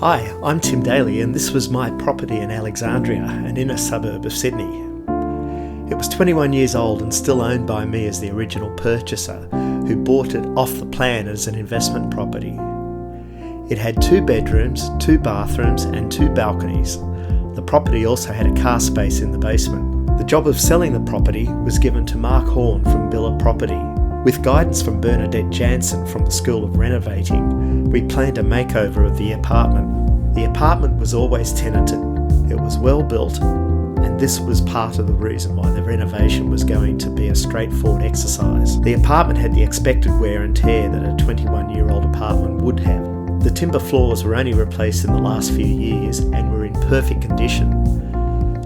Hi, I'm Tim Daly and this was my property in Alexandria, an inner suburb of Sydney. It was 21 years old and still owned by me as the original purchaser, who bought it off the plan as an investment property. It had 2 bedrooms, 2 bathrooms and 2 balconies. The property also had a car space in the basement. The job of selling the property was given to Mark Horn from Billa Property. With guidance from Bernadette Jansen from the School of Renovating, we planned a makeover of the apartment. The apartment was always tenanted, it was well built, and this was part of the reason why the renovation was going to be a straightforward exercise. The apartment had the expected wear and tear that a 21-year-old apartment would have. The timber floors were only replaced in the last few years and were in perfect condition.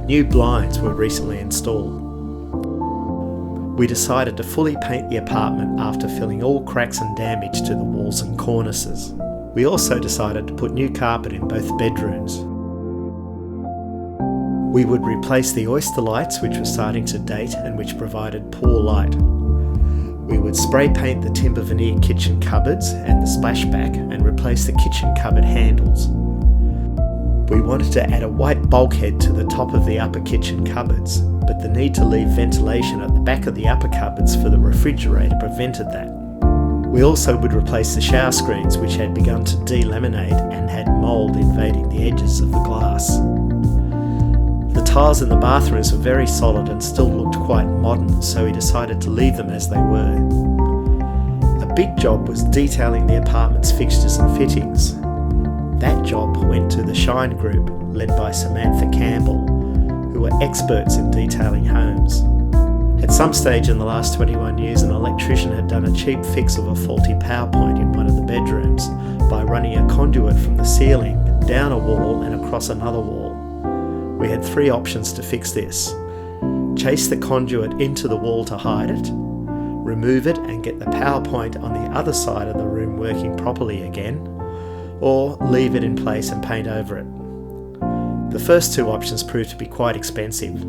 New blinds were recently installed. We decided to fully paint the apartment after filling all cracks and damage to the walls and cornices. We also decided to put new carpet in both bedrooms. We would replace the oyster lights, which were starting to date and which provided poor light. We would spray paint the timber veneer kitchen cupboards and the splashback and replace the kitchen cupboard handles. We wanted to add a white bulkhead to the top of the upper kitchen cupboards, but the need to leave ventilation at the back of the upper cupboards for the refrigerator prevented that. We also would replace the shower screens, which had begun to delaminate and had mould invading the edges of the glass. The tiles in the bathrooms were very solid and still looked quite modern, so we decided to leave them as they were. A big job was detailing the apartment's fixtures and fittings. That job went to the Shine Group, led by Samantha Campbell, who were experts in detailing homes. At some stage in the last 21 years, an electrician had done a cheap fix of a faulty power point in one of the bedrooms by running a conduit from the ceiling down a wall and across another wall. We had 3 options to fix this: chase the conduit into the wall to hide it, remove it and get the power point on the other side of the room working properly again, or leave it in place and paint over it. The first 2 options proved to be quite expensive.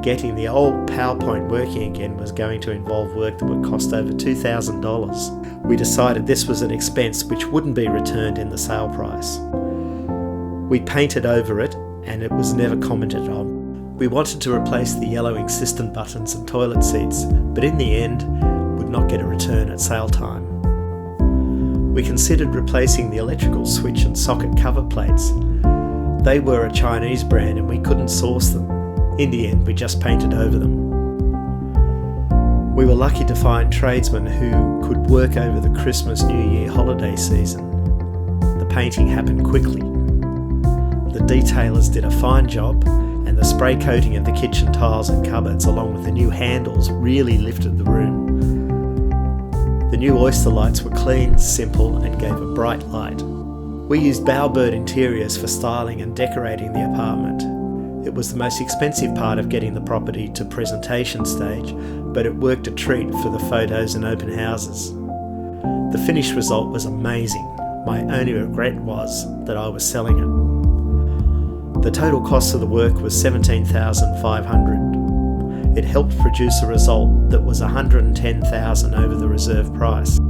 Getting the old PowerPoint working again was going to involve work that would cost over $2,000. We decided this was an expense which wouldn't be returned in the sale price. We painted over it and it was never commented on. We wanted to replace the yellowing cistern buttons and toilet seats, but in the end would not get a return at sale time. We considered replacing the electrical switch and socket cover plates. They were a Chinese brand and we couldn't source them. In the end, we just painted over them. We were lucky to find tradesmen who could work over the Christmas New Year holiday season. The painting happened quickly. The detailers did a fine job, and the spray coating of the kitchen tiles and cupboards along with the new handles really lifted the room. The new oyster lights were clean, simple and gave a bright light. We used bowerbird interiors for styling and decorating the apartment. It was the most expensive part of getting the property to presentation stage, but it worked a treat for the photos and open houses. The finished result was amazing. My only regret was that I was selling it. The total cost of the work was $17,500. It helped produce a result that was $110,000 over the reserve price.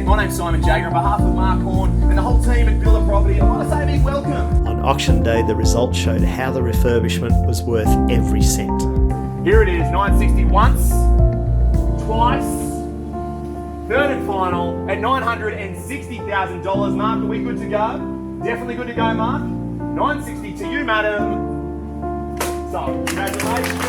My name's Simon Jagger. On behalf of Mark Horn and the whole team at Billa Property, I want to say a big welcome. On auction day, the results showed how the refurbishment was worth every cent. Here it is, 960 once, twice, third and final at $960,000. Mark, are we good to go? Definitely good to go, Mark. 960 to you, madam. So, congratulations.